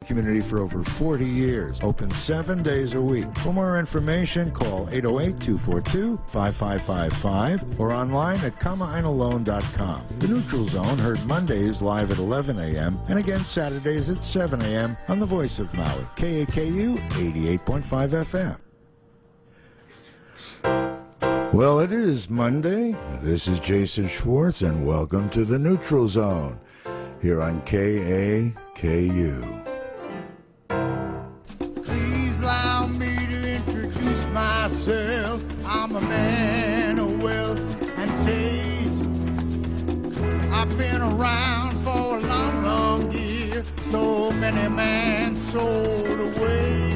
community for over 40 years. Open 7 days a week. For more information, call 808-242-5555 or online at kamainalone.com. The Neutral Zone heard Mondays live at 11 a.m. and again Saturdays at 7 a.m. on the Voice of Maui, KAKU 88.5 FM. Well, it is Monday. This is Jason Schwartz, and welcome to the Neutral Zone here on KAKU. Please allow me to introduce myself. I'm a man of wealth and taste. I've been around for a long, long year. So many men sold away.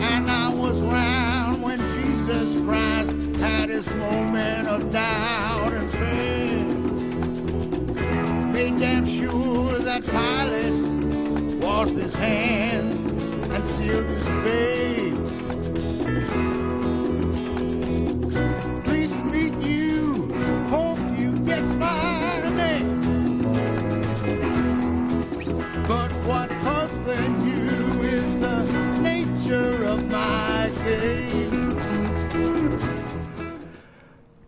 And I was around when Jesus Christ had his moment of doubt and faith. Made damn sure that Pilate washed his hands and sealed his face. Pleased to meet you, hope you get my name. But what puzzling you is the nature of my game.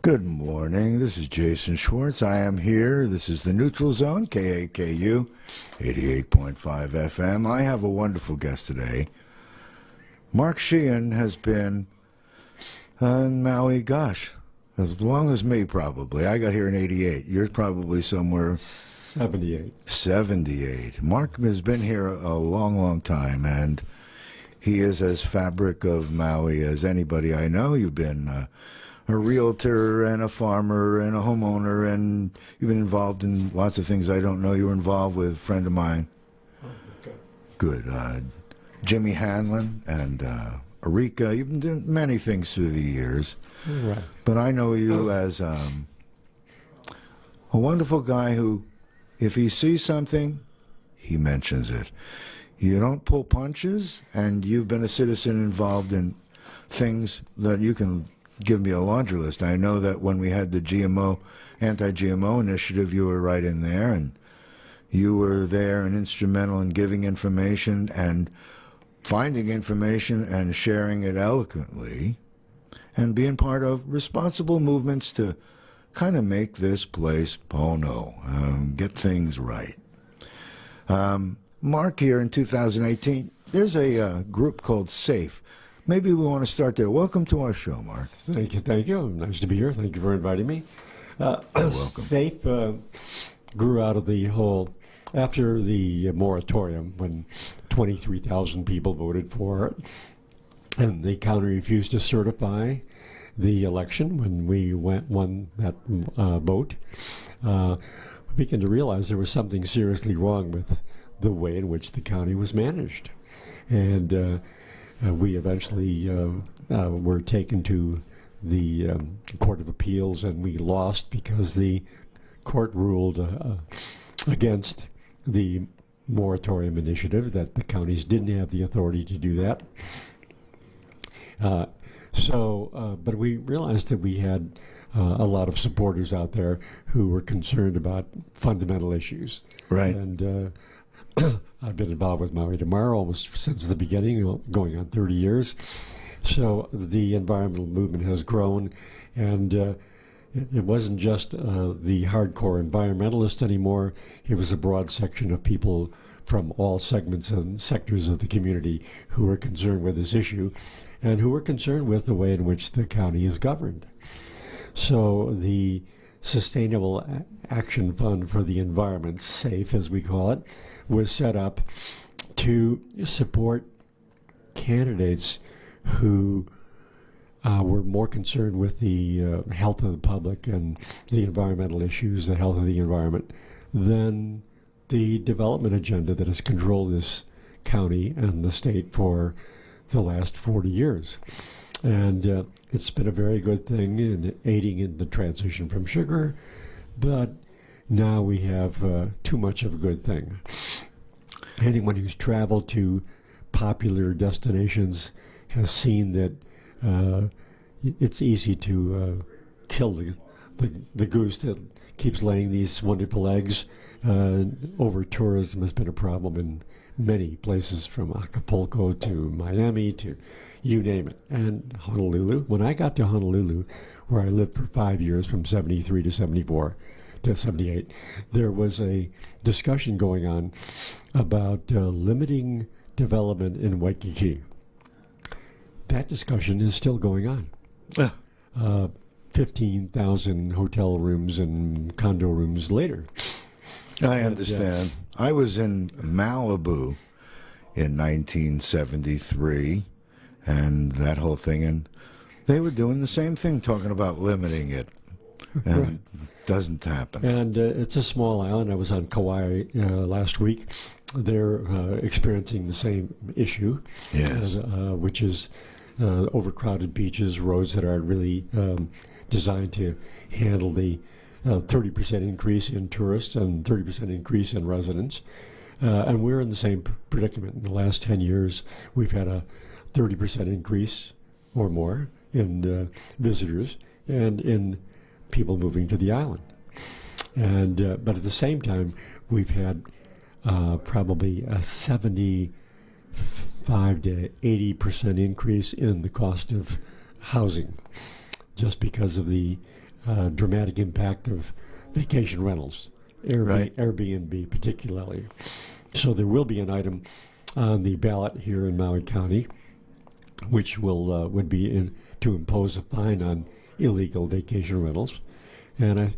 Good morning. This is Jason Schwartz. I am here. This is the Neutral Zone, KAKU 88.5 FM. I have a wonderful guest today. Mark Sheehan has been in Maui, gosh, as long as me probably. I got here in 88. You're probably somewhere 78. 78. Mark has been here a long, long time, and he is as fabric of Maui as anybody I know. You've been a realtor and a farmer and a homeowner, and you've been involved in lots of things I don't know. You were involved with a friend of mine. Oh, okay. Good. Jimmy Hanlon and Erika. You've been doing many things through the years. Right. But I know you as a wonderful guy who, if he sees something, he mentions it. You don't pull punches, and you've been a citizen involved in things that you can give me a laundry list. I know that when we had the anti-GMO initiative, you were right in there, and you were there and instrumental in giving information and finding information and sharing it eloquently, and being part of responsible movements to kind of make this place get things right. Mark, here in 2018, there's a group called S.A.F.E. Maybe we want to start there. Welcome to our show, Mark. Thank you. Thank you. Nice to be here. Thank you for inviting me. Welcome. S.A.F.E. Grew out of the whole, after the moratorium, when 23,000 people voted for it, and the county refused to certify the election when we won that vote. We began to realize there was something seriously wrong with the way in which the county was managed. And we eventually were taken to the Court of Appeals, and we lost because the court ruled against the moratorium initiative, that the counties didn't have the authority to do that. But we realized that we had a lot of supporters out there who were concerned about fundamental issues. Right. And I've been involved with Maui Tomorrow almost since the beginning, going on 30 years. So the environmental movement has grown, and it wasn't just the hardcore environmentalists anymore. It was a broad section of people from all segments and sectors of the community who were concerned with this issue and who were concerned with the way in which the county is governed. So the Sustainable Action Fund for the Environment, S.A.F.E. as we call it, was set up to support candidates who were more concerned with the health of the public and the environmental issues, the health of the environment, than the development agenda that has controlled this county and the state for the last 40 years. And it's been a very good thing in aiding in the transition from sugar, but now we have too much of a good thing. Anyone who's traveled to popular destinations has seen that it's easy to kill the goose that keeps laying these wonderful eggs, Over tourism has been a problem in many places, from Acapulco to Miami to you name it. And Honolulu, when I got to Honolulu, where I lived for 5 years from 73 to 74 to 78, there was a discussion going on about limiting development in Waikiki. That discussion is still going on. 15,000 hotel rooms and condo rooms later. I understand. I was in Malibu in 1973 and that whole thing, and they were doing the same thing, talking about limiting it. And Right. it doesn't happen. And it's a small island. I was on Kauai last week. They're experiencing the same issue, Yes. which is overcrowded beaches, roads that aren't really designed to handle the 30% increase in tourists and 30% increase in residents. And we're in the same predicament. In the last 10 years, we've had a 30% increase or more in visitors and in people moving to the island. And but at the same time, we've had probably a 75 to 80% increase in the cost of housing, just because of the dramatic impact of vacation rentals, Right. Airbnb particularly. So there will be an item on the ballot here in Maui County, which would be to impose a fine on illegal vacation rentals, and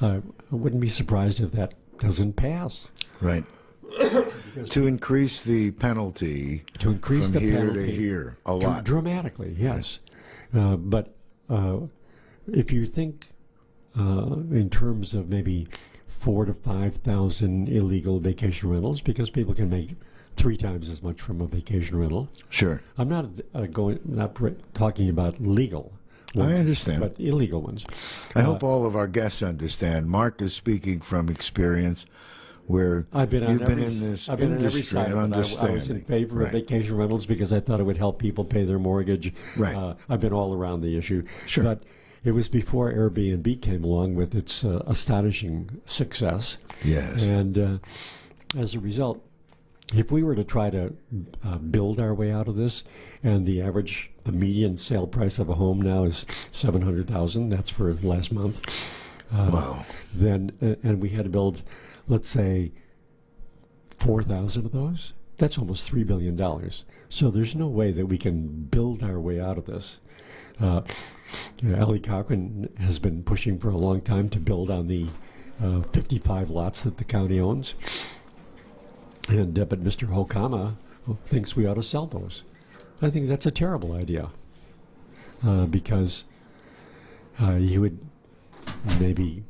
I wouldn't be surprised if that doesn't pass. Right. To increase the penalty To increase from the here penalty to here a lot. dramatically, yes. But if you think in terms of maybe 4,000 to 5,000 illegal vacation rentals, because people can make 3 times as much from a vacation rental. Sure. I'm not talking about legal ones, I understand. but illegal ones. I hope all of our guests understand. Mark is speaking from experience, where I've been on you've been every, in this I've been on every industry side and of it. I was in understanding. favor of Right. vacation rentals because I thought it would help people pay their mortgage. Right. I've been all around the issue. Sure. But it was before Airbnb came along with its astonishing success. Yes. And as a result, if we were to try to build our way out of this, and the median sale price of a home now is $700,000. That's for last month. Wow. Then, and we had to build, let's say, 4,000 of those. That's almost $3 billion. So there's no way that we can build our way out of this. Ellie Cochran has been pushing for a long time to build on the 55 lots that the county owns. And but Mr. Hokama thinks we ought to sell those. I think that's a terrible idea, because you would maybe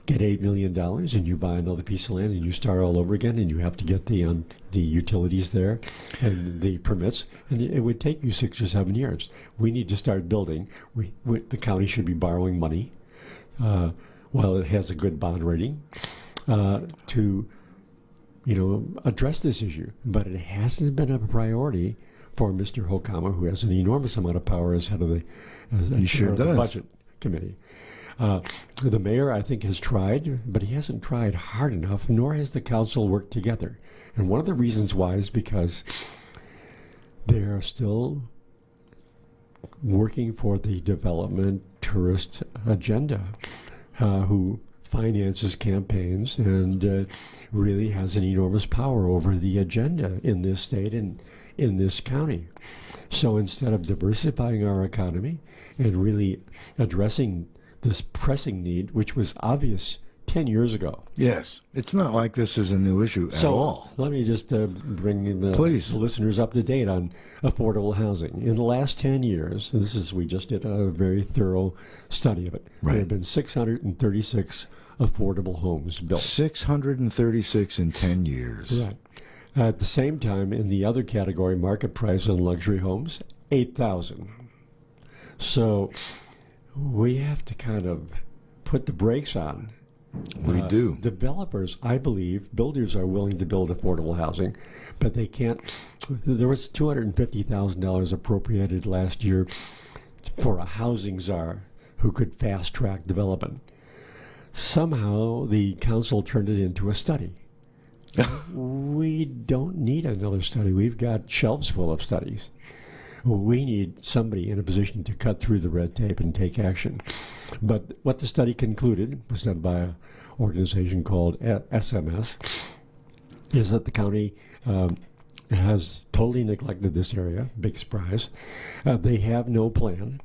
get $8 million and you buy another piece of land and you start all over again, and you have to get the utilities there and the permits, and it would take you 6 or 7 years. We need to start building. The county should be borrowing money while it has a good bond rating to address this issue. But it hasn't been a priority for Mr. Hokama, who has an enormous amount of power as head of the He chair sure of the does. budget committee. The mayor, I think, has tried, but he hasn't tried hard enough, nor has the council worked together. And one of the reasons why is because they are still working for the development tourist agenda, who finances campaigns and really has an enormous power over the agenda in this state and in this county. So instead of diversifying our economy and really addressing this pressing need, which was obvious 10 years ago. Yes. It's not like this is a new issue at all. Let me just bring the Please. listeners up to date on affordable housing. In the last 10 years, and we just did a very thorough study of it, Right. there have been 636 affordable homes built. 636 in 10 years. Right. At the same time, in the other category, market price on luxury homes, 8,000. So we have to kind of put the brakes on. We do. Developers, I believe, builders are willing to build affordable housing, but they can't. There was $250,000 appropriated last year for a housing czar who could fast track development. somehow the council turned it into a study. We don't need another study. We've got shelves full of studies. We need somebody in a position to cut through the red tape and take action. But what the study concluded, was done by an organization called SMS, is that the county has totally neglected this area. Big surprise. They have no plan,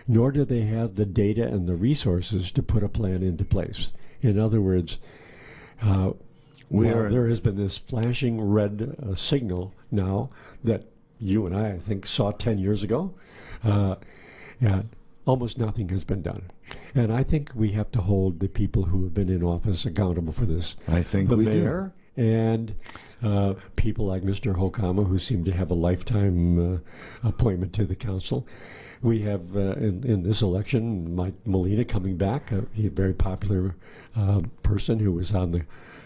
nor do they have the data and the resources to put a plan into place. In other words, there has been this flashing red signal now that you and I think, saw 10 years ago. Almost nothing has been done. And I think we have to hold the people who have been in office accountable for this. I think the we mayor do. And people like Mr. Hokama, who seem to have a lifetime appointment to the council. We have, in this election, Mike Molina coming back, a very popular person who was on the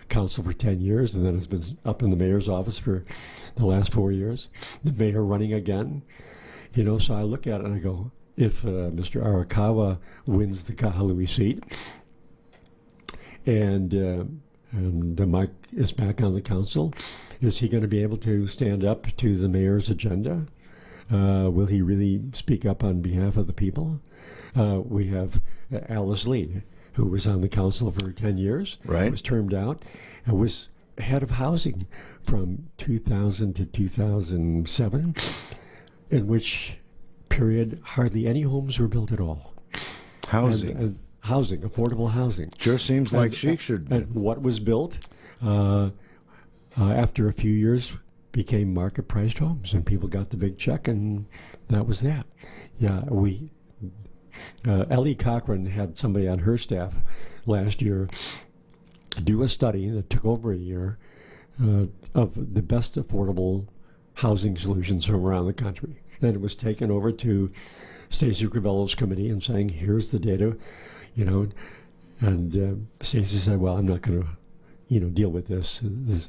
council for 10 years and then has been up in the mayor's office for the last 4 years. The mayor running again. You know, so I look at it and I go, if Mr. Arakawa wins the Kahalui seat and Mike is back on the council, is he going to be able to stand up to the mayor's agenda? Will he really speak up on behalf of the people? We have Alice Lee, who was on the council for 10 years, right, was termed out, and was head of housing from 2000 to 2007, in which period hardly any homes were built at all. Housing. Housing, affordable housing. Sure seems like she should. And what was built after a few years became market-priced homes, and people got the big check, and that was that. Yeah, Ellie Cochran had somebody on her staff last year do a study that took over a year of the best affordable housing solutions from around the country. Then it was taken over to Stacey Crivello's committee and saying, here's the data, you know, and Stacey said, well, I'm not going to, you know, deal with this.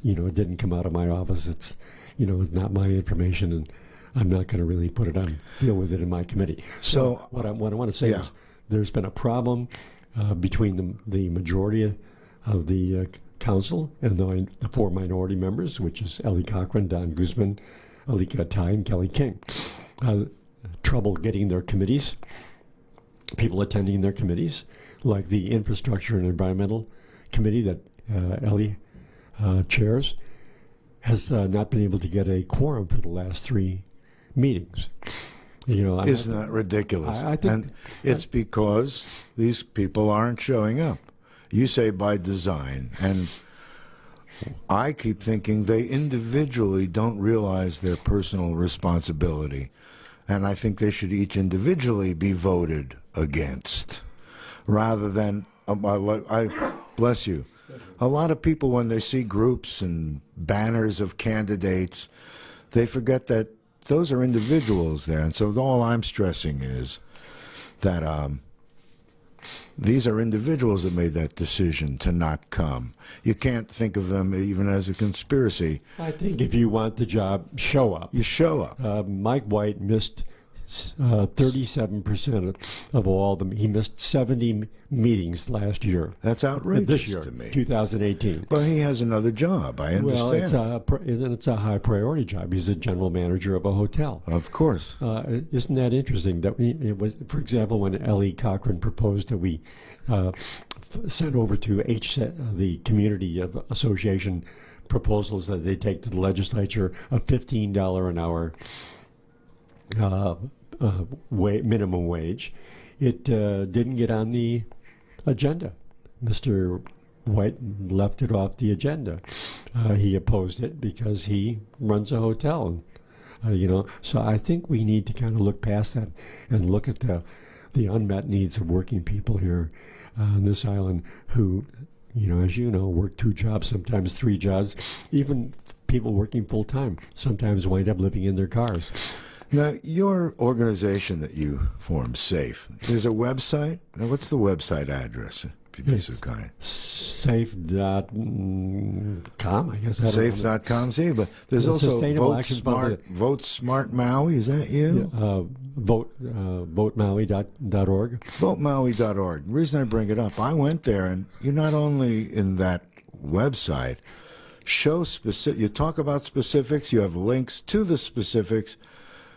You know, it didn't come out of my office. It's, you know, not my information, and I'm not going to really deal with it in my committee. So what I want to say is there's been a problem between the majority of the council and the four minority members, which is Ellie Cochran, Don Guzman, Alika Tai, and Kelly King. Trouble getting their committees, people attending their committees, like the Infrastructure and Environmental Committee that Ellie chairs, has not been able to get a quorum for the last 3 meetings. You know, isn't that ridiculous? I think, and it's because these people aren't showing up. You say by design, and I keep thinking they individually don't realize their personal responsibility, and I think they should each individually be voted against, rather than, I bless you. A lot of people, when they see groups and banners of candidates, they forget that those are individuals there. And so all I'm stressing is that these are individuals that made that decision to not come. You can't think of them even as a conspiracy. I think if you want the job, show up. You show up. Mike White missed 37% of all them. He missed 70 meetings last year. That's outrageous this year, to me. 2018. But he has another job. I understand. Well, it's a high priority job. He's a general manager of a hotel. Of course. Isn't that interesting? That it was, for example, when Ellie Cochran proposed that we send over to the Community Association proposals that they take to the legislature of $15 an hour minimum wage, it didn't get on the agenda. Mr. White left it off the agenda. He opposed it because he runs a hotel, you know. So I think we need to kind of look past that and look at the unmet needs of working people here on this island who, you know, as you know, work 2 jobs, sometimes 3 jobs. Even people working full time sometimes wind up living in their cars. Now, your organization that you formed, S.A.F.E, there's a website. Now, what's the website address? be so kind. SAFE.com, I guess. I don't know. Safe.com. See, but there's The also Sustainable Action Fund. Vote Smart Maui. Is that you? VoteMaui.org. VoteMaui.org. The reason I bring it up, I went there, and you not only in that website show specific, you talk about specifics, you have links to the specifics,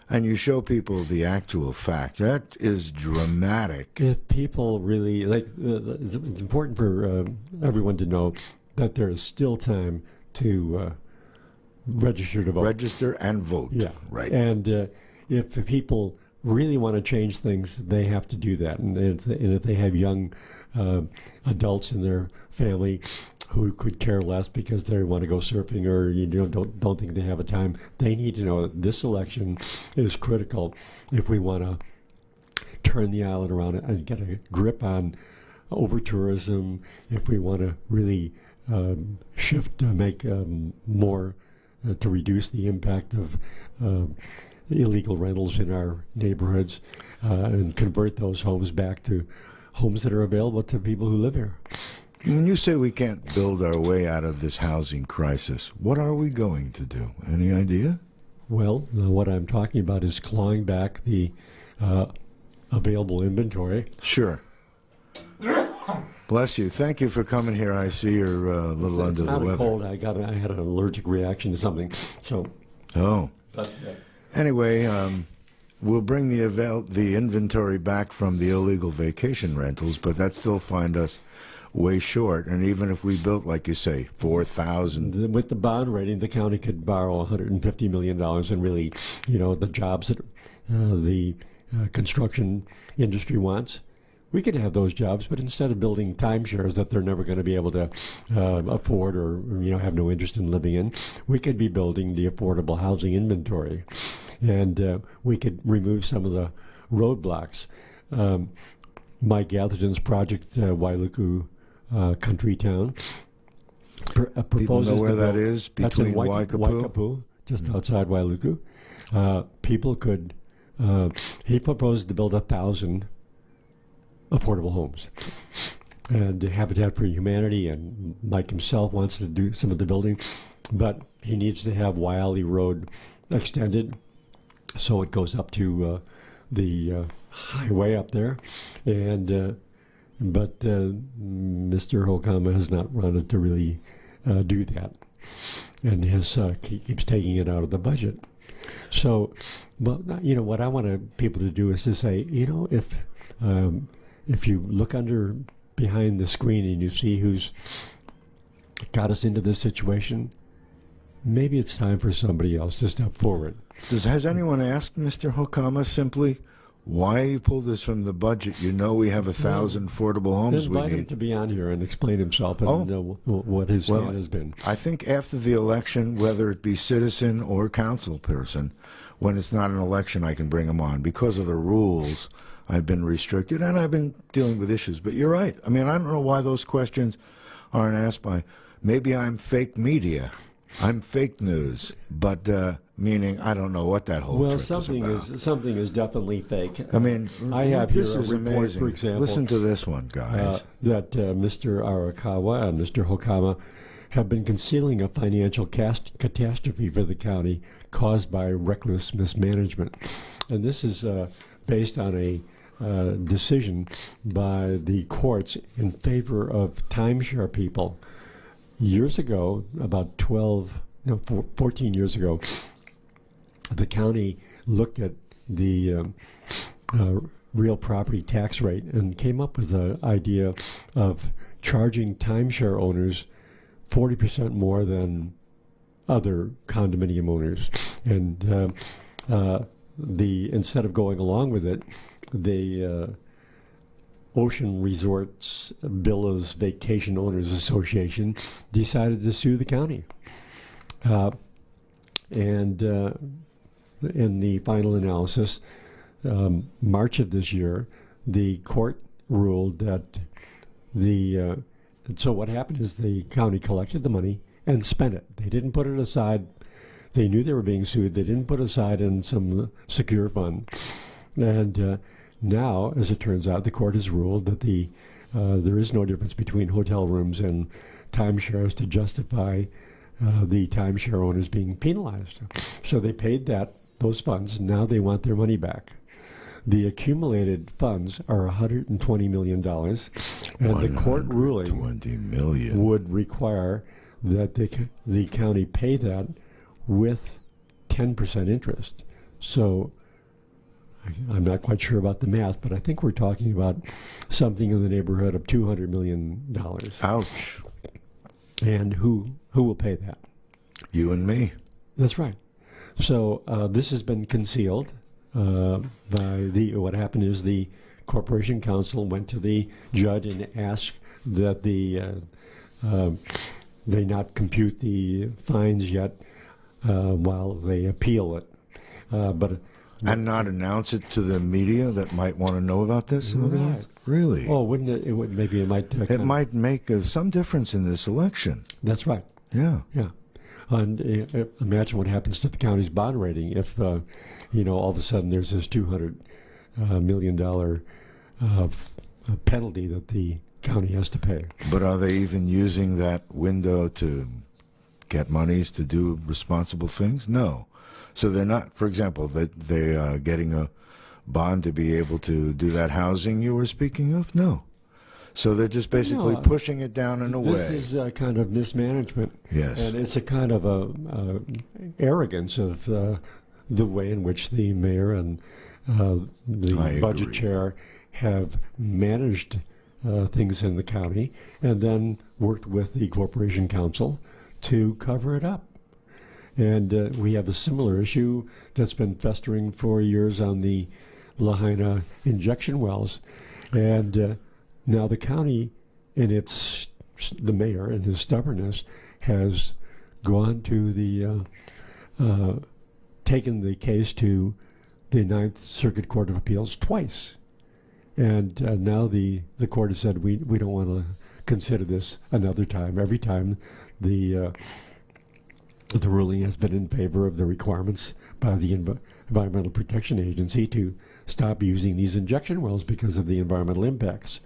and you show people the actual fact. That is dramatic. If people really like, it's important for everyone to know that there is still time to register to vote. Register and vote. Yeah, right. And if the people really want to change things, they have to do that. And if they have young adults in their family who could care less because they want to go surfing or don't think they have a time, they need to know that this election is critical if we want to turn the island around and get a grip on over tourism, if we want to really shift to make more to reduce the impact of illegal rentals in our neighborhoods and convert those homes back to homes that are available to people who live here. When you say we can't build our way out of this housing crisis, what are we going to do? Any idea? Well, what I'm talking about is clawing back the available inventory. Sure. Bless you. Thank you for coming here. I see you're a little under the weather. It's not a cold. I had an allergic reaction to something. So. Oh. But, anyway, we'll bring the inventory back from the illegal vacation rentals, but that still find us way short. And even if we built, like you say, 4,000. With the bond rating, the county could borrow $150 million, and really, the jobs that the construction industry wants, we could have those jobs. But instead of building timeshares that they're never going to be able to afford or have no interest in living in, we could be building the affordable housing inventory, and we could remove some of the roadblocks. Mike Atherton's project, Wailuku Country Town, proposes People know where that is, that's in between Waikapu, just outside Wailuku. People could. He proposed to build 1,000 affordable homes, and Habitat for Humanity and Mike himself wants to do some of the building, but he needs to have Waiali Road extended so it goes up to the highway up there, and but Mr. Hokama has not wanted to really do that, and keeps taking it out of the budget. So, but what I want people to do is to say, if you look behind the screen and you see who's got us into this situation, maybe it's time for somebody else to step forward. Has anyone asked Mr. Hokama simply why you pulled this from the budget? We have 1,000 affordable homes we Invite him need. to be on here and explain himself and what his stand has been. I think after the election, whether it be citizen or council person, when it's not an election, I can bring him on. Because of the rules, I've been restricted, and I've been dealing with issues. But you're right. I mean, I don't know why those questions aren't asked by, maybe I'm fake media. I'm fake news, but meaning I don't know what that whole trip is about. Something is definitely fake. I mean, I have this here a is report, amazing. for example. Listen to this one, guys. That Mr. Arakawa and Mr. Hokama have been concealing a financial catastrophe for the county caused by reckless mismanagement. And this is based on a decision by the courts in favor of timeshare people. Years ago, about 14 years ago, the county looked at the real property tax rate and came up with the idea of charging timeshare owners 40% more than other condominium owners. And instead of going along with it, the Ocean Resorts Villas Vacation Owners Association decided to sue the county. And in the final analysis, March of this year, the court ruled that so what happened is the county collected the money and spent it. They didn't put it aside. They knew they were being sued. They didn't put it aside in some secure fund. And now, as it turns out, the court has ruled that the there is no difference between hotel rooms and timeshares to justify the timeshare owners being penalized. So they paid those funds. Now they want their money back. The accumulated funds are $120 million, and the court ruling $20 million would require that the county pay that with 10% interest. So I'm not quite sure about the math, but I think we're talking about something in the neighborhood of $200 million. Ouch. And who will pay that? You and me. That's right. So this has been concealed by what happened is the Corporation Council went to the judge and asked that they not compute the fines yet while they appeal it. And not announce it to the media that might want to know about this? In other words? Really? Oh, wouldn't it? Maybe it might. It might make some difference in this election. That's right. Yeah. Yeah. And imagine what happens to the county's bond rating if, all of a sudden there's this $200 million penalty that the county has to pay. But are they even using that window to get monies to do responsible things? No. So they're not, for example, they are getting a bond to be able to do that housing you were speaking of? No. So they're just basically pushing it down and away. This is kind of mismanagement. Yes. And it's a kind of arrogance of the way in which the mayor and the budget chair have managed things in the county and then worked with the Corporation Council to cover it up. And we have a similar issue that's been festering for years on the Lahaina injection wells. And now the county, in the mayor and his stubbornness, has gone to taken the case to the Ninth Circuit Court of Appeals twice. And now the court has said, we don't want to consider this another time. Every time the ruling has been in favor of the requirements by the Environmental Protection Agency to stop using these injection wells because of the environmental impacts.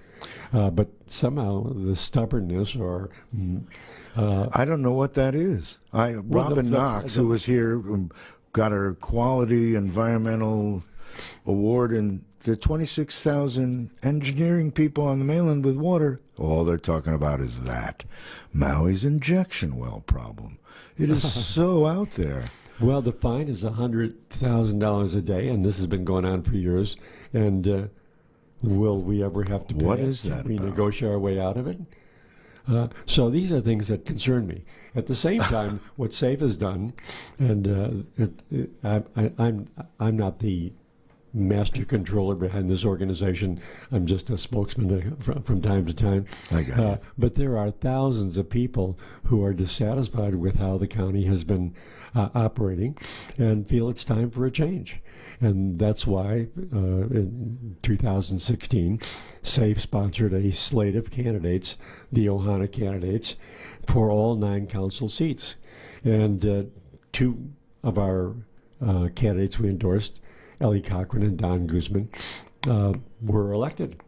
But somehow the stubbornness or... I don't know what that is. Robin Knox, who was here, got her Quality Environmental Award, and the 26,000 engineering people on the mainland with water, all they're talking about is that. Maui's injection well problem. It is so out there. Well, the fine is $100,000 a day, and this has been going on for years. And will we ever have to pay What is that we about? negotiate our way out of it? So these are things that concern me. At the same time, what S.A.F.E has done, and I'm not the master controller behind this organization. I'm just a spokesman from time to time. I got it. But there are thousands of people who are dissatisfied with how the county has been operating and feel it's time for a change. And that's why in 2016, S.A.F.E sponsored a slate of candidates, the Ohana candidates, for all 9 council seats. And 2 of our candidates we endorsed, Ellie Cochran and Don Guzman, were elected.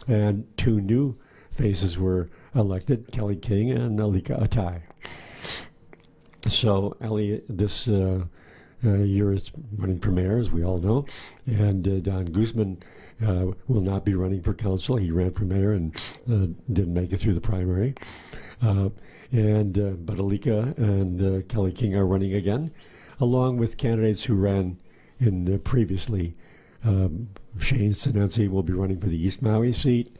And 2 new faces were elected, Kelly King and Alika Atai. So Ellie this year is running for mayor, as we all know, and Don Guzman will not be running for council. He ran for mayor and didn't make it through the primary. But Alika and Kelly King are running again, along with candidates who ran in previously. Shane Sinensi will be running for the East Maui seat,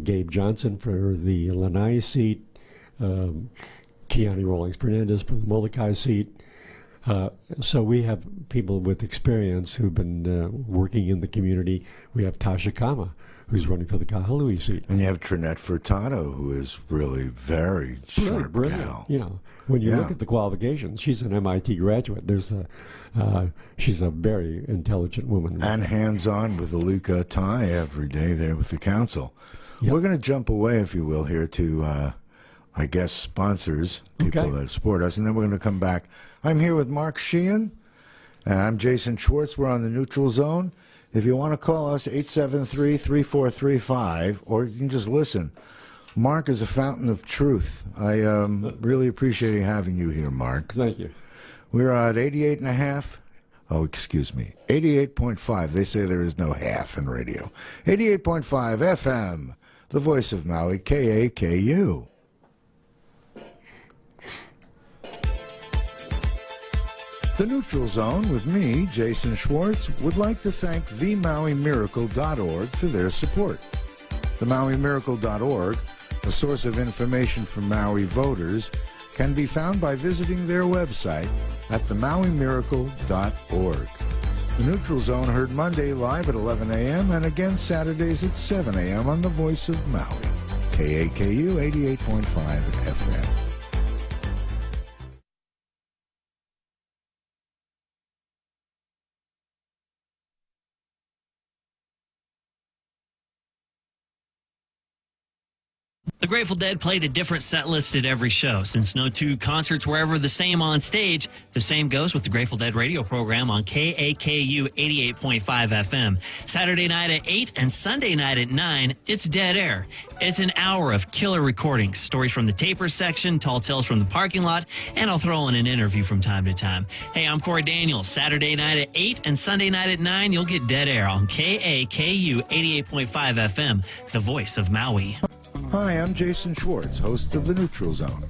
Gabe Johnson for the Lanai seat, Keani Rawlings Fernandez for the Molokai seat. So we have people with experience who've been working in the community. We have Tasha Kama, who's running for the Kahului seat. And you have Trinette Furtado, who is really very sharp brilliant. gal. You know, when you look at the qualifications, she's an MIT graduate. She's a very intelligent woman. And hands-on with Alika Tai every day there with the council. Yep. We're going to jump away, if you will, here to, I guess, sponsors, people that support us, and then we're going to come back. I'm here with Mark Sheehan, and I'm Jason Schwartz. We're on the Neutral Zone, If you want to call us, 873-3435, or you can just listen. Mark is a fountain of truth. I really appreciate having you here, Mark. Thank you. We're at 88.5. Oh, excuse me. 88.5. They say there is no half in radio. 88.5 FM, the voice of Maui, KAKU. The Neutral Zone with me, Jason Schwartz, would like to thank themaui.miracle.org for their support. Themaui.miracle.org, a source of information for Maui voters, can be found by visiting their website at themaui.miracle.org. The Neutral Zone heard Monday live at 11 a.m. and again Saturdays at 7 a.m. on the Voice of Maui, KAKU 88.5 FM. The Grateful Dead played a different set list at every show. Since no two concerts were ever the same on stage, the same goes with the Grateful Dead radio program on KAKU 88.5 FM. Saturday night at 8 and Sunday night at 9, it's Dead Air. It's an hour of killer recordings, stories from the taper section, tall tales from the parking lot, and I'll throw in an interview from time to time. Hey, I'm Corey Daniels. Saturday night at 8 and Sunday night at 9, you'll get Dead Air on KAKU 88.5 FM, the voice of Maui. Hi, I'm Jason Schwartz, host of The Neutral Zone.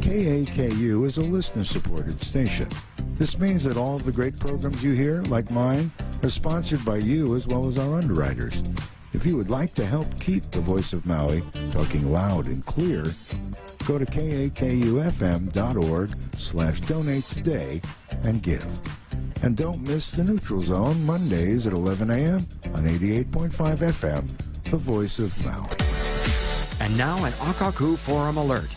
KAKU is a listener-supported station. This means that all of the great programs you hear, like mine, are sponsored by you as well as our underwriters. If you would like to help keep the voice of Maui talking loud and clear, go to kakufm.org/donate today and give. And don't miss The Neutral Zone Mondays at 11 a.m. on 88.5 FM, the voice of Maui. And now an Akaku Forum alert.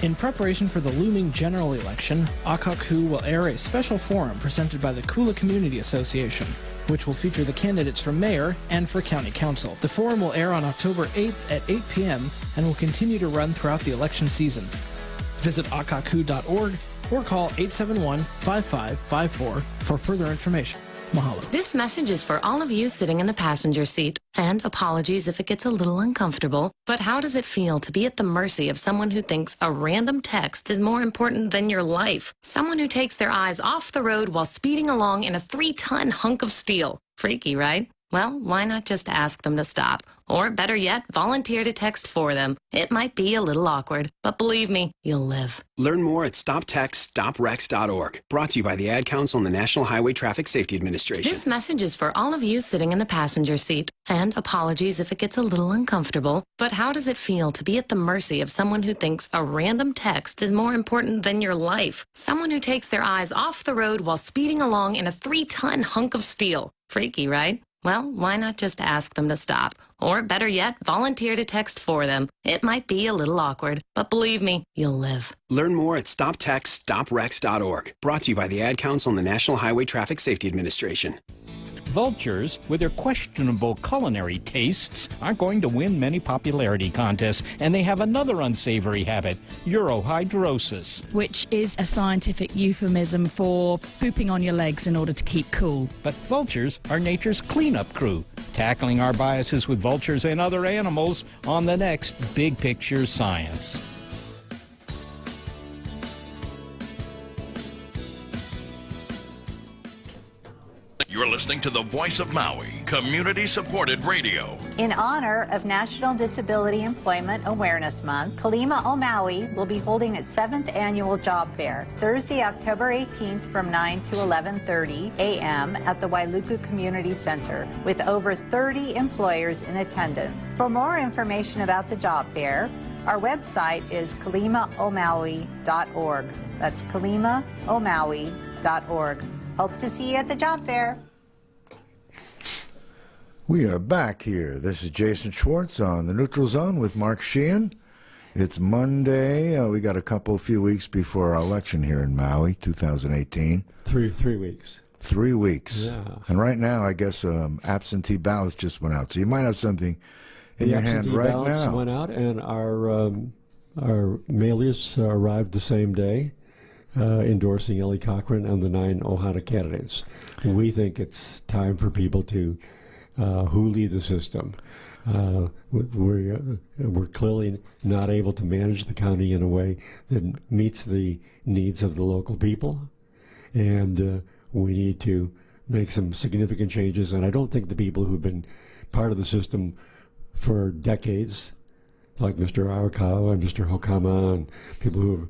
In preparation for the looming general election, Akaku will air a special forum presented by the Kula Community Association, which will feature the candidates for mayor and for county council. The forum will air on October 8th at 8 p.m. and will continue to run throughout the election season. Visit akaku.org or call 871-5554 for further information. Mahalo. This message is for all of you sitting in the passenger seat. And apologies if it gets a little uncomfortable, but how does it feel to be at the mercy of someone who thinks a random text is more important than your life? Someone who takes their eyes off the road while speeding along in a 3-ton hunk of steel. Freaky, right? Well, why not just ask them to stop? Or better yet, volunteer to text for them. It might be a little awkward, but believe me, you'll live. Learn more at stoptextstoprex.org. Brought to you by the Ad Council and the National Highway Traffic Safety Administration. This message is for all of you sitting in the passenger seat. And apologies if it gets a little uncomfortable, but how does it feel to be at the mercy of someone who thinks a random text is more important than your life? Someone who takes their eyes off the road while speeding along in a 3-ton hunk of steel. Freaky, right? Well, why not just ask them to stop? Or better yet, volunteer to text for them. It might be a little awkward, but believe me, you'll live. Learn more at stoptextstoprex.org. Brought to you by the Ad Council and the National Highway Traffic Safety Administration. Vultures, with their questionable culinary tastes, aren't going to win many popularity contests, and they have another unsavory habit, urohydrosis. Which is a scientific euphemism for pooping on your legs in order to keep cool. But vultures are nature's cleanup crew, tackling our biases with vultures and other animals on the next Big Picture Science. You're listening to the Voice of Maui, community-supported radio. In honor of National Disability Employment Awareness Month, Kalima o Maui will be holding its 7th annual job fair, Thursday, October 18th from 9 to 11:30 a.m. at the Wailuku Community Center, with over 30 employers in attendance. For more information about the job fair, our website is kalimaomaui.org. That's kalimaomaui.org. Hope to see you at the job fair. We are back here. This is Jason Schwartz on the Neutral Zone with Mark Sheehan. It's Monday. We got a few weeks before our election here in Maui, 2018. 3 weeks. 3 weeks. Yeah. And right now, I guess absentee ballots just went out. So you might have something in your hand right now. The absentee ballots went out, and our mailers arrived the same day. endorsing Ellie Cochran and the 9 Ohana candidates. We think it's time for people to who lead the system. We're clearly not able to manage the county in a way that meets the needs of the local people, and we need to make some significant changes. And I don't think the people who've been part of the system for decades, like Mr. Arakawa and Mr. Hokama, and people who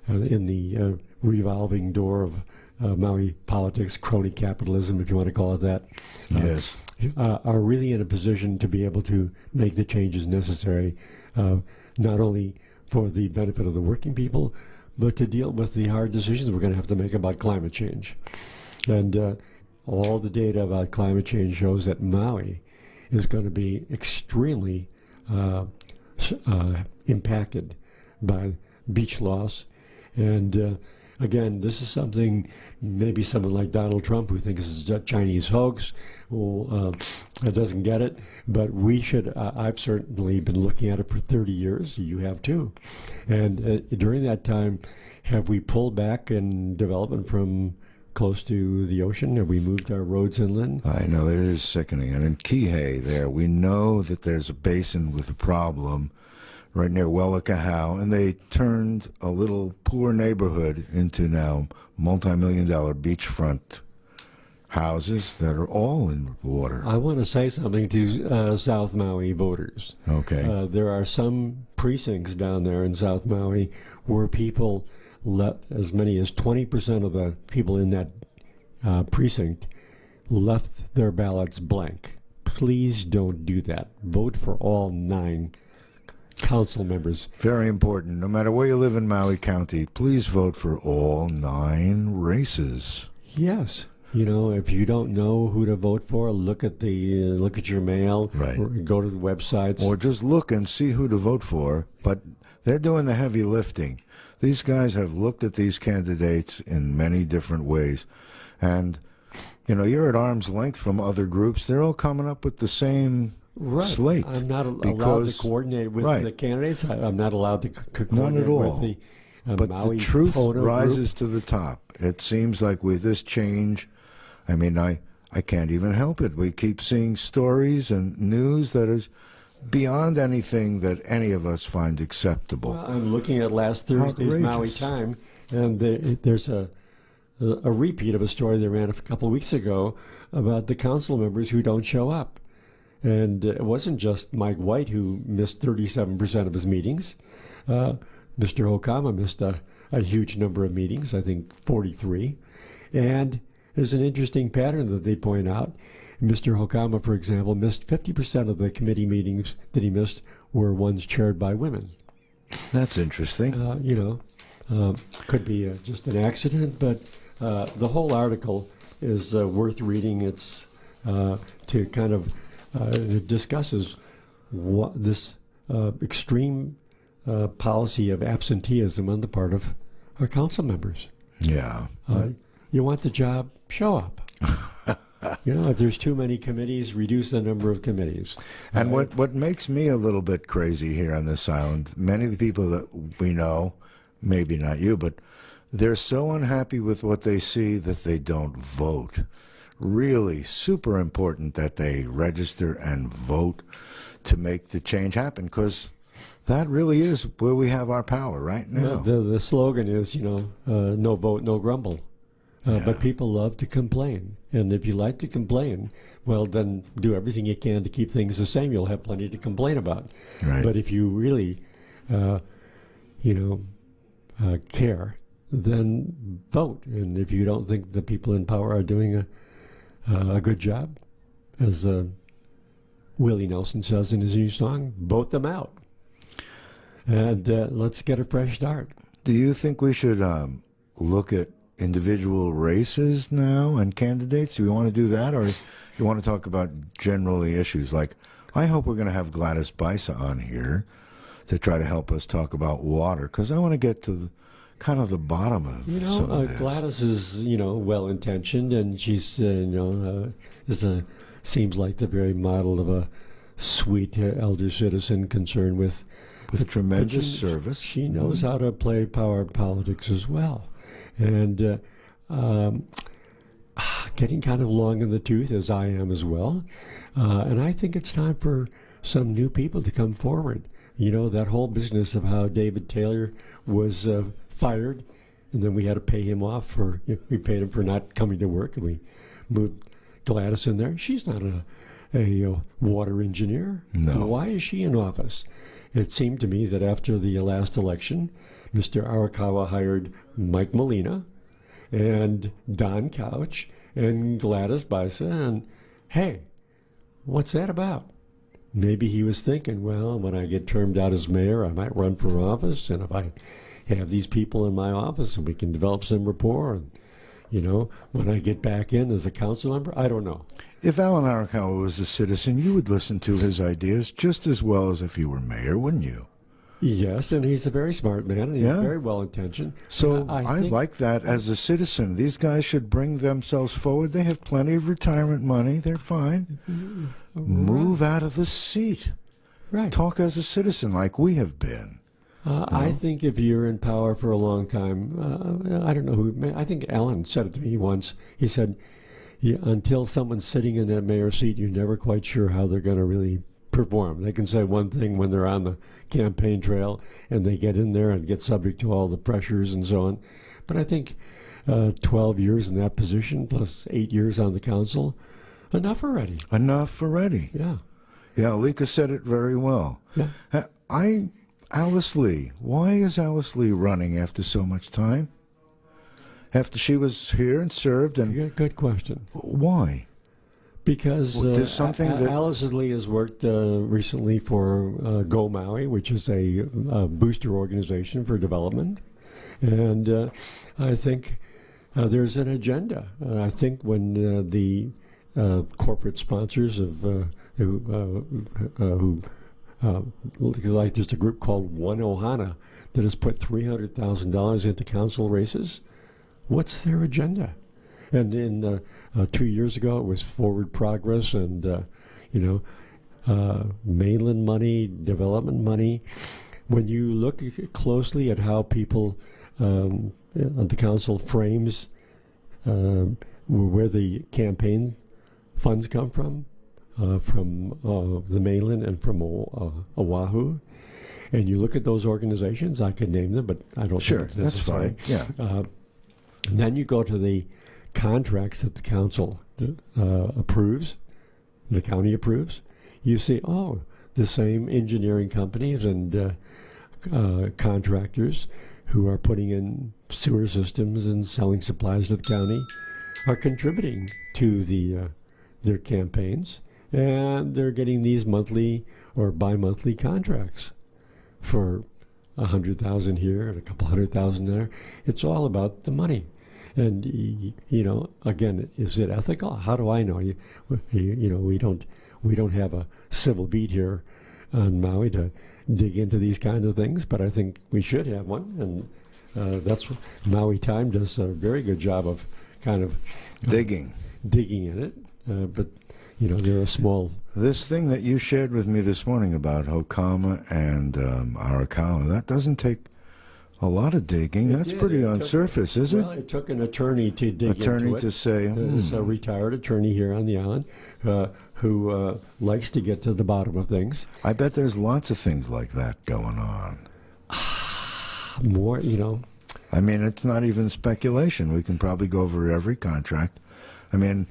are in the revolving door of Maui politics, crony capitalism, if you want to call it that, Yes. Are really in a position to be able to make the changes necessary, not only for the benefit of the working people, but to deal with the hard decisions we're going to have to make about climate change. And all the data about climate change shows that Maui is going to be extremely impacted by beach loss. And again, this is something maybe someone like Donald Trump, who thinks it's a Chinese hoax, doesn't get it. But we should, I've certainly been looking at it for 30 years. You have too. And during that time, have we pulled back in development from close to the ocean? Have we moved our roads inland? I know, it is sickening. And in Kihei there, we know that there's a basin with a problem right near Welakahau, and they turned a little poor neighborhood into now multi-million-dollar beachfront houses that are all in water. I want to say something to South Maui voters. Okay. There are some precincts down there in South Maui where people, as many as 20% of the people in that precinct left their ballots blank. Please don't do that. Vote for all 9 council members. Very important. No matter where you live in Maui County, please vote for all 9 races. Yes. You know, if you don't know who to vote for, look at your mail. Right. Or go to the websites. Or just look and see who to vote for. But they're doing the heavy lifting. These guys have looked at these candidates in many different ways. And, you know, you're at arm's length from other groups. They're all coming up with the same slate. I'm not allowed to coordinate with the candidates. I'm not allowed to coordinate None at all. with the But Maui the truth Pono rises group. to the top. It seems like with this change, I mean, I can't even help it. We keep seeing stories and news that is beyond anything that any of us find acceptable. Well, I'm looking at last Thursday's Maui Outrageous. Time, and there's a repeat of a story they ran a couple of weeks ago about the council members who don't show up. And it wasn't just Mike White who missed 37% of his meetings. Mr. Hokama missed a huge number of meetings, I think 43. And there's an interesting pattern that they point out. Mr. Hokama, for example, missed 50% of the committee meetings that he missed were ones chaired by women. That's interesting. Could be just an accident, but the whole article is worth reading. It's to kind of it discusses what this extreme policy of absenteeism on the part of our council members. Yeah. You want the job? Show up. You know, if there's too many committees, reduce the number of committees. And what makes me a little bit crazy here on this island, many of the people that we know, maybe not you, but they're so unhappy with what they see that they don't vote. Really super important that they register and vote to make the change happen, because that really is where we have our power right now. The slogan is, no vote, no grumble. But people love to complain. And if you like to complain, well, then do everything you can to keep things the same. You'll have plenty to complain about. Right. But if you really, care, then vote. And if you don't think the people in power are doing a good job, as Willie Nelson says in his new song, vote them out. And let's get a fresh start. Do you think we should look at individual races now and candidates? Do we want to do that, or you want to talk about generally issues? Like, I hope we're going to have Gladys Bisa on here to try to help us talk about water, because I want to get to kind of the bottom of some of this. Gladys is, well-intentioned, and she's, seems like the very model of a sweet elder citizen concerned with tremendous service. She knows how to play power politics as well. and getting kind of long in the tooth, as I am as well. And I think it's time for some new people to come forward. You know, that whole business of how David Taylor was fired, and then we had to pay him off we paid him for not coming to work, and we moved Gladys in there. She's not a water engineer. No. Why is she in office? It seemed to me that after the last election, Mr. Arakawa hired Mike Molina and Don Couch and Gladys Bisa, and hey, what's that about? Maybe he was thinking, well, when I get termed out as mayor, I might run for office, and if I have these people in my office and we can develop some rapport, and, you know, when I get back in as a council member, I don't know. If Alan Arakawa was a citizen, you would listen to his ideas just as well as if he were mayor, wouldn't you? Yes, and he's a very smart man, and he's Yeah. very well-intentioned. So I think, like that as a citizen. These guys should bring themselves forward. They have plenty of retirement money. They're fine. Move out of the seat. Right. Talk as a citizen like we have been. I think if you're in power for a long time, I don't know who, I think Alan said it to me once. He said, until someone's sitting in that mayor's seat, you're never quite sure how they're going to really perform. They can say one thing when they're on the campaign trail and they get in there and get subject to all the pressures and so on. But I think 12 years in that position plus 8 years on the council, enough already. Enough already. Yeah. Yeah, Alika said it very well. Yeah. Alice Lee. Why is Alice Lee running after so much time? After she was here and served, and Good question. why? Because There's something that Alice Lee has worked recently for Go Maui, which is a booster organization for development. And I think there's an agenda. I think when the corporate sponsors of who like there's a group called One Ohana that has put $300,000 into council races. What's their agenda? And in 2 years ago, it was forward progress and mainland money, development money. When you look closely at how people the council frames where the campaign funds come from the mainland and from Oahu, and you look at those organizations, I could name them, but I don't sure, think it's that's necessary. fine. Yeah. And then you go to the contracts that the council approves, the county approves. You see, the same engineering companies and contractors who are putting in sewer systems and selling supplies to the county are contributing to their campaigns, and they're getting these monthly or bi-monthly contracts for $100,000 here and a couple $100,000 there. It's all about the money. And again, is it ethical? How do I know? We don't have a civil beat here on Maui to dig into these kind of things, but I think we should have one, and that's what Maui Time does a very good job of kind of digging in it. But they're a small. This thing that you shared with me this morning about Hokama and Arakawa, that doesn't take a lot of digging. That's pretty on surface, is it? Well, it took an attorney to dig into it. To say, There's a retired attorney here on the island who likes to get to the bottom of things. I bet there's lots of things like that going on. More, I mean, it's not even speculation. We can probably go over every contract. I mean,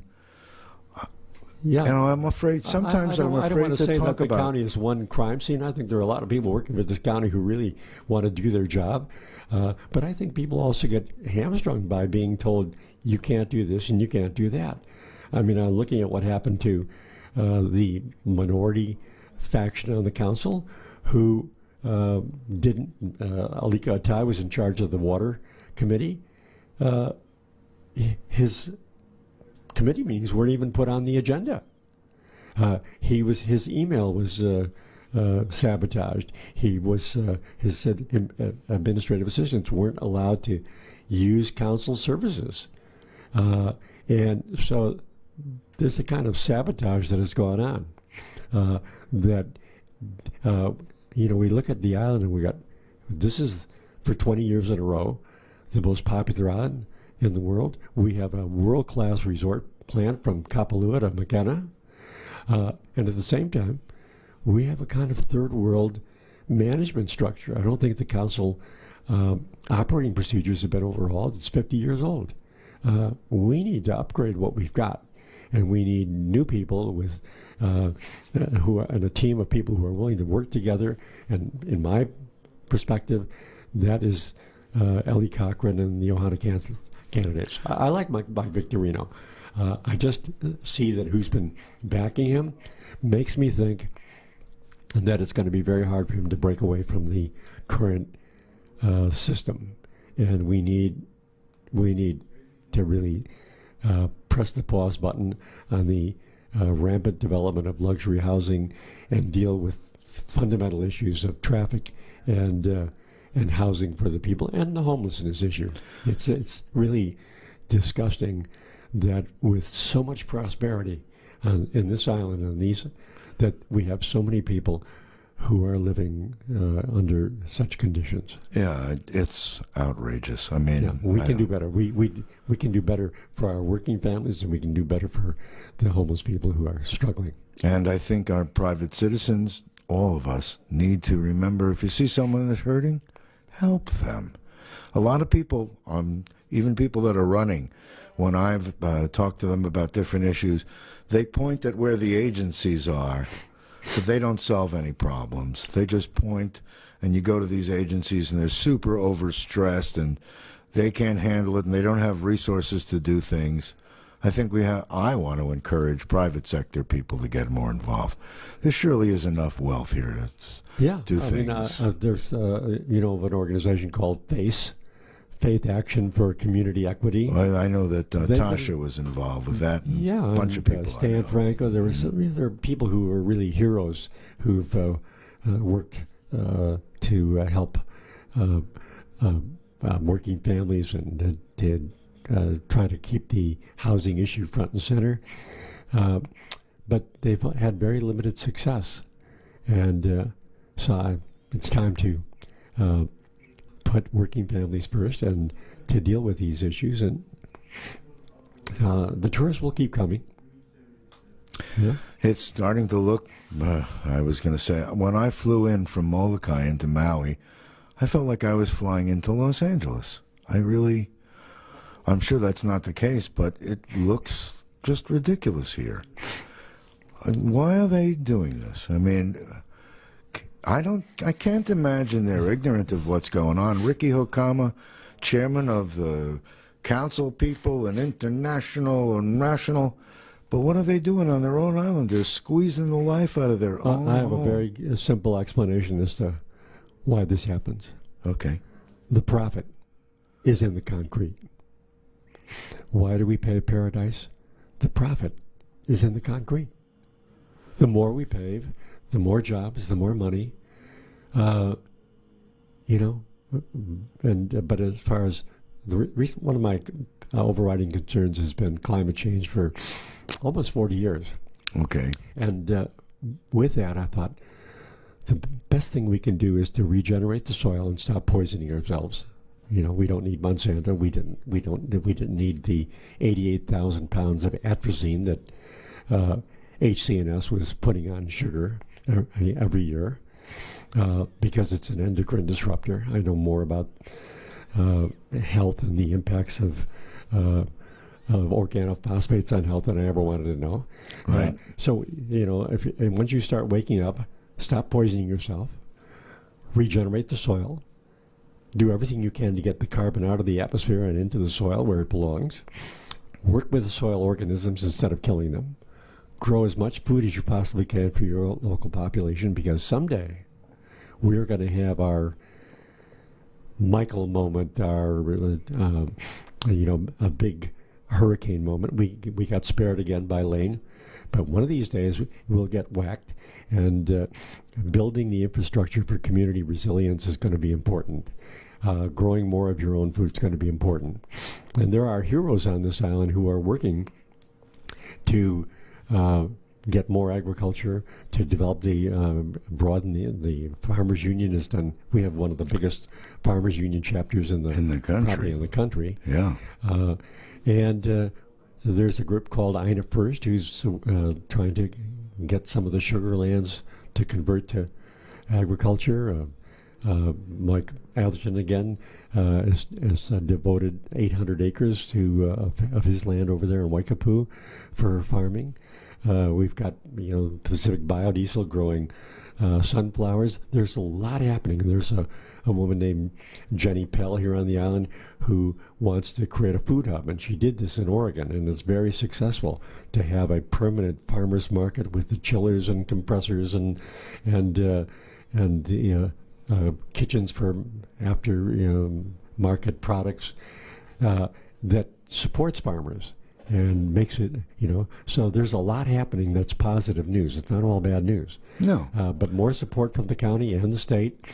yeah. I'm afraid, sometimes I'm afraid I don't want to say talk that the about county is one crime scene. I think there are a lot of people working for this county who really want to do their job. But I think people also get hamstrung by being told, you can't do this and you can't do that. I mean, I'm looking at what happened to the minority faction on the council who didn't. Alika Atai was in charge of the water committee. His committee meetings weren't even put on the agenda. His email was sabotaged. His administrative assistants weren't allowed to use council services, and so there's a kind of sabotage that has gone on. We look at the island and we got, this is for 20 years in a row, the most popular island in the world. We have a world-class resort plan from Kapalua to Makena. And at the same time, we have a kind of third world management structure. I don't think the council operating procedures have been overhauled. It's 50 years old. We need to upgrade what we've got, and we need new people with and a team of people who are willing to work together. And in my perspective, that is Ellie Cochran and the Ohana candidates. I like Mike Victorino. I just see that who's been backing him makes me think that it's going to be very hard for him to break away from the current system, and we need to really press the pause button on the rampant development of luxury housing and deal with fundamental issues of traffic and housing for the people and the homelessness issue. It's really disgusting that with so much prosperity in this island and that we have so many people who are living under such conditions. Yeah, it's outrageous. I mean, we can do better. We can do better for our working families, and we can do better for the homeless people who are struggling. And I think our private citizens, all of us, need to remember, if you see someone that's hurting, help them. A lot of people, even people that are running, when I've talked to them about different issues, they point at where the agencies are, but they don't solve any problems. They just point, and you go to these agencies, and they're super overstressed, and they can't handle it, and they don't have resources to do things. I think I want to encourage private sector people to get more involved. There surely is enough wealth here to do things. There's an organization called FACE, Faith Action for Community Equity. I know that Tasha was involved with that. And a bunch of people. Stan Franco. There are people who are really heroes who've worked to help working families and try to keep the housing issue front and center. But they've had very limited success, and so it's time to put working families first and to deal with these issues, and the tourists will keep coming. Yeah. It's starting to look, I was going to say, when I flew in from Molokai into Maui, I felt like I was flying into Los Angeles. I'm sure that's not the case, but it looks just ridiculous here. Why are they doing this? I mean, I can't imagine they're ignorant of what's going on. Ricky Hokama, chairman of the council people and international and national, but what are they doing on their own island? They're squeezing the life out of their own I have home. a very simple explanation as to why this happens. Okay. The profit is in the concrete. Why do we pay paradise? The profit is in the concrete. The more we pave, the more jobs, the more money. But as far as one of my overriding concerns has been climate change for almost 40 years. Okay. And with that, I thought the best thing we can do is to regenerate the soil and stop poisoning ourselves. We don't need Monsanto. We didn't need the 88,000 pounds of atrazine that HCNS was putting on sugar every year because it's an endocrine disruptor. I know more about health and the impacts of organophosphates on health than I ever wanted to know. Right. So once you start waking up, stop poisoning yourself, regenerate the soil. Do everything you can to get the carbon out of the atmosphere and into the soil where it belongs. Work with the soil organisms instead of killing them. Grow as much food as you possibly can for your local population, because someday we're going to have our Michael moment, our a big hurricane moment. We got spared again by Lane, but one of these days we'll get whacked, and building the infrastructure for community resilience is going to be important. Growing more of your own food is going to be important. And there are heroes on this island who are working to get more agriculture, to develop broaden the farmers union has done. We have one of the biggest farmers union chapters in the country. probably in the country. Yeah. And there's a group called INA First who's trying to get some of the sugar lands to convert to agriculture. Mike Atherton again has devoted 800 acres to of his land over there in Waikapu for farming. We've got Pacific Biodiesel growing sunflowers. There's a lot happening. There's a woman named Jenny Pell here on the island who wants to create a food hub, and she did this in Oregon, and it's very successful to have a permanent farmers market with the chillers and compressors and kitchens for after market products that supports farmers and makes it so there's a lot happening that's positive news. It's not all bad news. No. But more support from the county and the state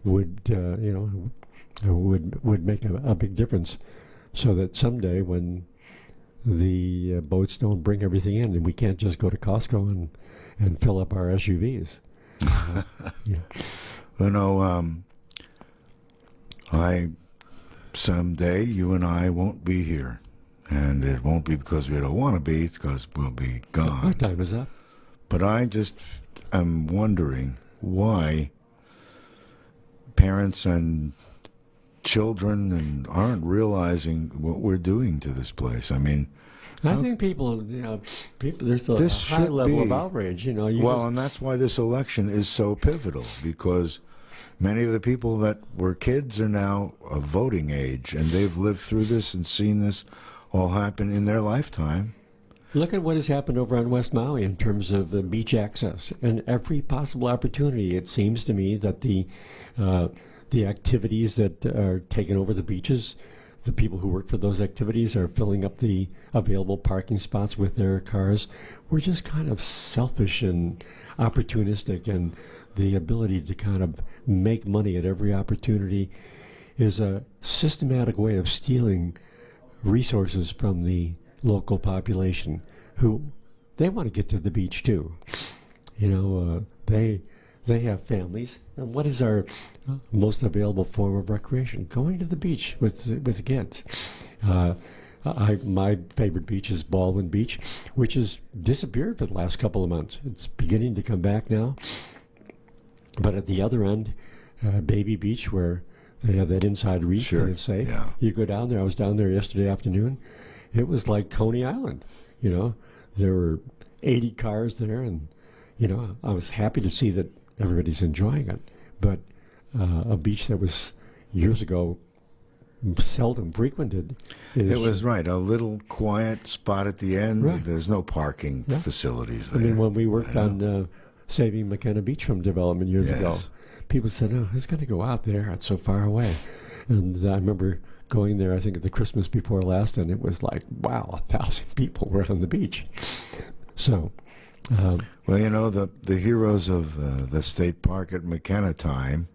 would make a big difference, so that someday when the boats don't bring everything in and we can't just go to Costco and fill up our SUVs. Someday you and I won't be here, and it won't be because we don't want to be, it's because we'll be gone. Our time is up. But I just am wondering why parents and children aren't realizing what we're doing to this place. I mean, I think people, there's a this high should level be, of outrage. And that's why this election is so pivotal, because many of the people that were kids are now of voting age, and they've lived through this and seen this all happen in their lifetime. Look at what has happened over on West Maui in terms of beach access and every possible opportunity. It seems to me that the activities that are taking over the beaches, the people who work for those activities are filling up the available parking spots with their cars. We're just kind of selfish and opportunistic, and the ability to kind of make money at every opportunity is a systematic way of stealing resources from the local population, who they want to get to the beach too. They have families, and what is our most available form of recreation? Going to the beach with the kids. My favorite beach is Baldwin Beach, which has disappeared for the last couple of months. It's beginning to come back now. But at the other end, Baby Beach, where they have that inside reach, sure, and it's safe. Yeah. You go down there. I was down there yesterday afternoon. It was like Coney Island. There were 80 cars there, and I was happy to see that everybody's enjoying it. But a beach that was years ago seldom frequented. It was right, a little quiet spot at the end. Right. There's no parking facilities there. I mean, when we worked on saving McKenna Beach from development years ago, people said, "Oh, who's going to go out there? It's so far away." And I remember going there, I think, at the Christmas before last, and it was like, wow, 1,000 people were on the beach. So, the heroes of the state park at McKenna time,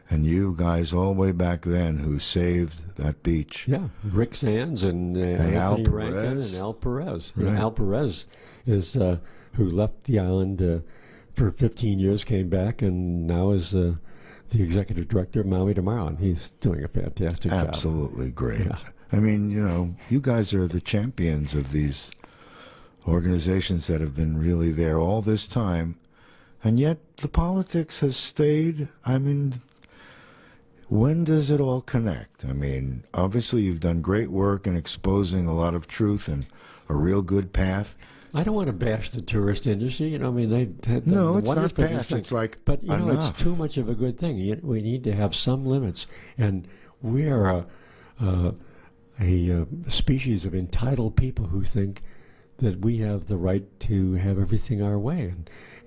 and you guys all the way back then who saved that beach. Yeah, Rick Sands and Anthony Rankin and Al Perez. Right. Al Perez is who left the island for 15 years, came back, and now is the executive director of Maui Tomorrow, and he's doing a fantastic job. Absolutely great. Yeah. I mean, you guys are the champions of these organizations that have been really there all this time, and yet the politics has stayed. I mean, when does it all connect? I mean, obviously you've done great work in exposing a lot of truth and a real good path. I don't want to bash the tourist industry. No, it's not bash. It's like, but enough. It's too much of a good thing. We need to have some limits, and we are a species of entitled people who think that we have the right to have everything our way,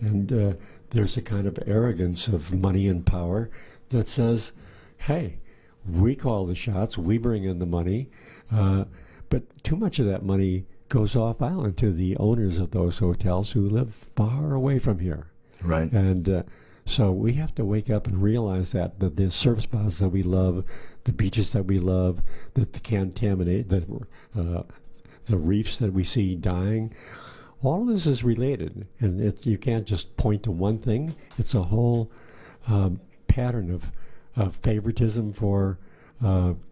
and there's a kind of arrogance of money and power that says, "Hey, we call the shots, we bring in the money," but too much of that money goes off island to the owners of those hotels who live far away from here. Right. And so we have to wake up and realize that the surf spots that we love, the beaches that we love, that the contaminate, the reefs that we see dying, all of this is related, and you can't just point to one thing. It's a whole pattern of favoritism for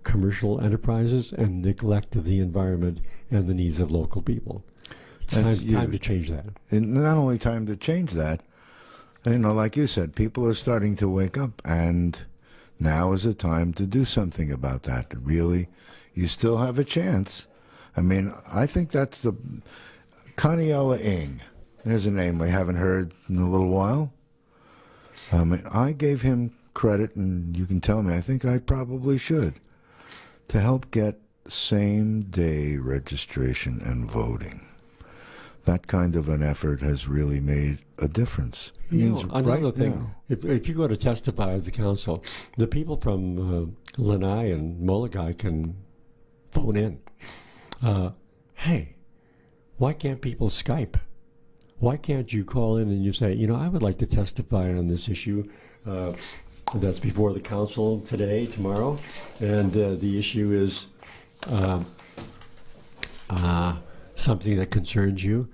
commercial enterprises and neglect of the environment and the needs of local people. It's time to change that. And not only time to change that, like you said, people are starting to wake up, and now is the time to do something about that. Really, you still have a chance. I mean, I think that's the Kaniela Ing. There's a name we haven't heard in a little while. I gave him credit, and you can tell me, I think I probably should, to help get same-day registration and voting. That kind of an effort has really made a difference. Another thing, if you go to testify at the council, the people from Lanai and Molokai can phone in. Hey, why can't people Skype? Why can't you call in and you say, I would like to testify on this issue that's before the council today, tomorrow, and the issue is something that concerns you.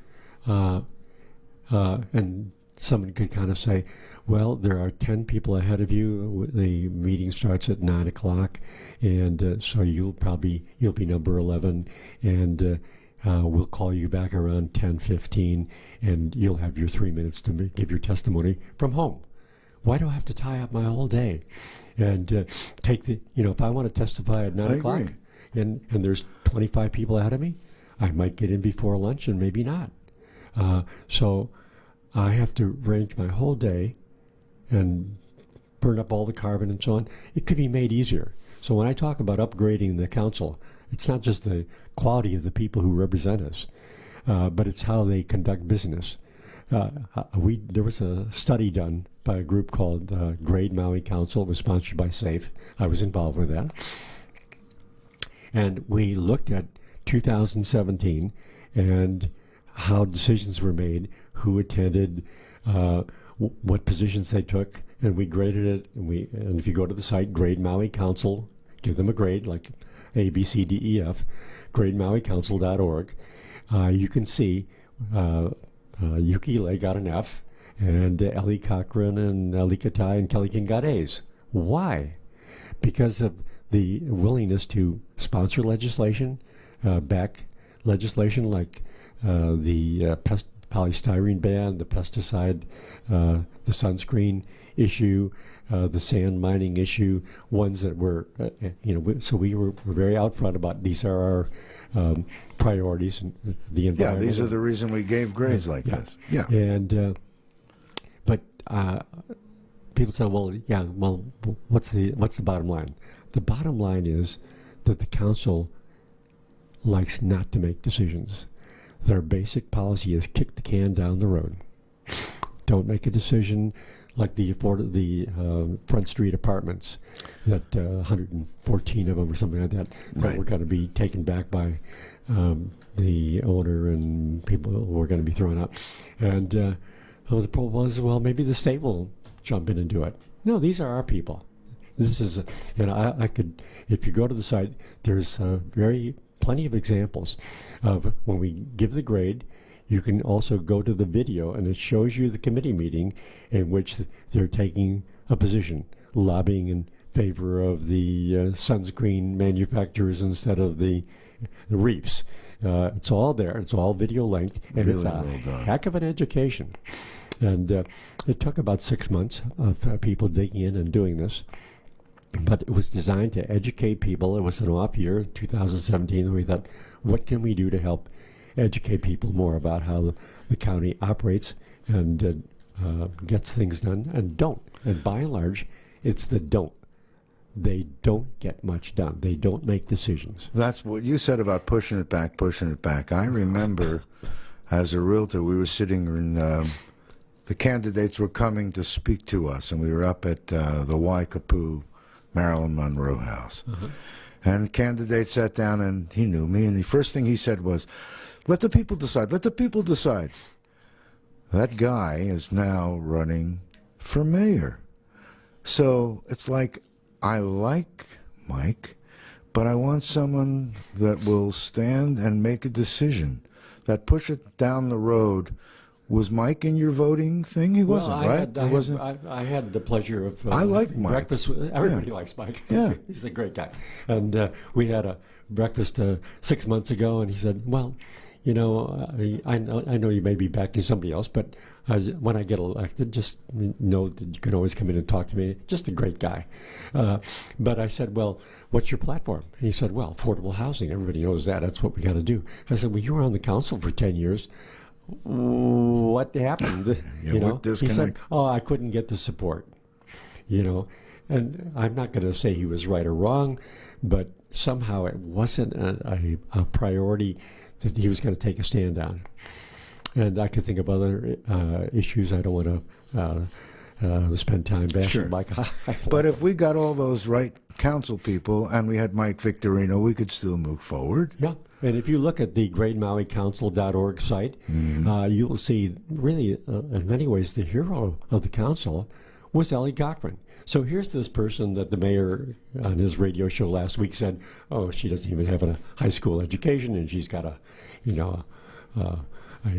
And someone could kind of say, well, there are 10 people ahead of you. The meeting starts at 9 o'clock, and so you'll be number 11, and we'll call you back around 10:15, and you'll have your 3 minutes to give your testimony from home. Why do I have to tie up my whole day and take the, if I want to testify at 9 o'clock and there's 25 people ahead of me, I might get in before lunch and maybe not. So I have to arrange my whole day and burn up all the carbon and so on. It could be made easier. So when I talk about upgrading the council, it's not just the quality of the people who represent us, but it's how they conduct business. There was a study done by a group called Grade Maui Council. It was sponsored by S.A.F.E. I was involved with that. And we looked at 2017 and how decisions were made, who attended, what positions they took, and we graded it. And if you go to the site, Grade Maui Council, give them a grade like A, B, C, D, E, F, grademaui.council.org. You can see Yuki Lei got an F, and Ellie Cochran and Ellie Katai and Kelly King got A's. Why? Because of the willingness to sponsor legislation, back legislation like the polystyrene ban, the pesticide, the sunscreen issue, the sand mining issue, ones that were, so we were very out front about these are our priorities and the environment. Yeah, these are the reason we gave grades like this. Yeah. And, but people say, well, what's the bottom line? The bottom line is that the council likes not to make decisions. Their basic policy is kick the can down the road. Don't make a decision like the Front Street apartments, that 114 of them or something like that, that were going to be taken back by the owner and people were going to be thrown out. And the proposal was, well, maybe the state will jump in and do it. No, these are our people. This is, I could, if you go to the site, there's plenty of examples of when we give the grade. You can also go to the video, and it shows you the committee meeting in which they're taking a position, lobbying in favor of the sunscreen manufacturers instead of the reefs. It's all there. It's all video linked, and really it's a heck of an education. And it took about 6 months of people digging in and doing this. But it was designed to educate people. It was an off year, 2017, and we thought, what can we do to help educate people more about how the county operates and gets things done and don't. And by and large, it's the don't. They don't get much done. They don't make decisions. That's what you said about pushing it back, pushing it back. I remember as a realtor, we were sitting in, the candidates were coming to speak to us, and we were up at the Waikapu Marilyn Monroe house. And the candidate sat down, and he knew me, and the first thing he said was, let the people decide. Let the people decide. That guy is now running for mayor. So it's like, I like Mike, but I want someone that will stand and make a decision. that push it down the road. Was Mike in your voting thing? He wasn't, right? I had the pleasure of I like Mike. breakfast. Everybody likes Mike. Yeah. He's a great guy. And we had a breakfast 6 months ago, and he said, well, you know, I know you may be backing somebody else, but when I get elected, just know that you can always come in and talk to me. Just a great guy. But I said, well, what's your platform? And he said, well, affordable housing. Everybody knows that. That's what we got to do. I said, well, you were on the council for 10 years. What happened? Yeah, you know, what disconnect? He said, "Oh, I couldn't get the support." You know, and I'm not going to say he was right or wrong, but somehow it wasn't a priority that he was going to take a stand on. And I could think of other issues. I don't want to spend time bashing Sure. Mike. But if we got all those right council people and we had Mike Victorino, we could still move forward. Yeah. And if you look at the greatmauicouncil.org site, you will see really, in many ways, the hero of the council was Ellie Cochran. So here's this person that the mayor on his radio show last week said, oh, she doesn't even have a high school education and she's got a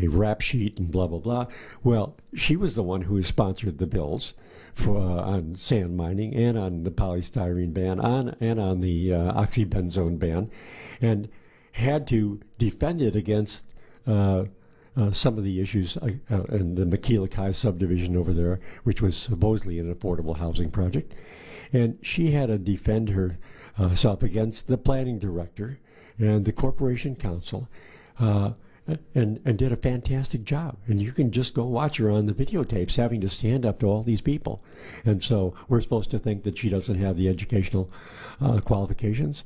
rap sheet and blah, blah, blah. Well, she was the one who sponsored the bills for on sand mining and on the polystyrene ban and on the oxybenzone ban, and had to defend it against some of the issues in the Makilikai subdivision over there, which was supposedly an affordable housing project. And she had to defend herself against the planning director and the corporation council, and did a fantastic job. And you can just go watch her on the videotapes having to stand up to all these people. And so we're supposed to think that she doesn't have the educational qualifications.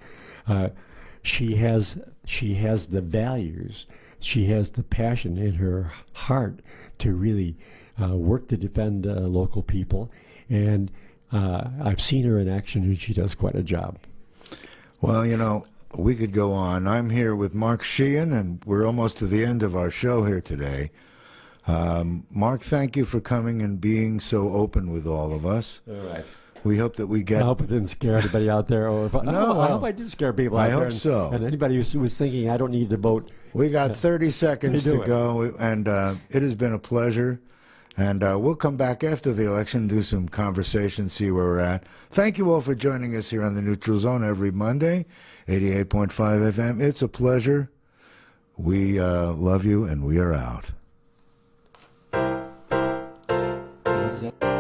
She has the values, she has the passion in her heart to really work to defend local people, and I've seen her in action, and she does quite a job. Well, you know, we could go on. I'm here with Mark Sheehan, and we're almost to the end of our show here today. Mark, thank you for coming and being so open with all of us. All right. We hope that we get... I hope it didn't scare anybody out there. Or No, I hope I did scare people out I there. hope so. And anybody who was thinking, I don't need to vote. We got 30 seconds do to it. go, and it has been a pleasure. And we'll come back after the election, do some conversation, see where we're at. Thank you all for joining us here on the Neutral Zone every Monday, 88.5 FM. It's a pleasure. We love you, and we are out. What is that?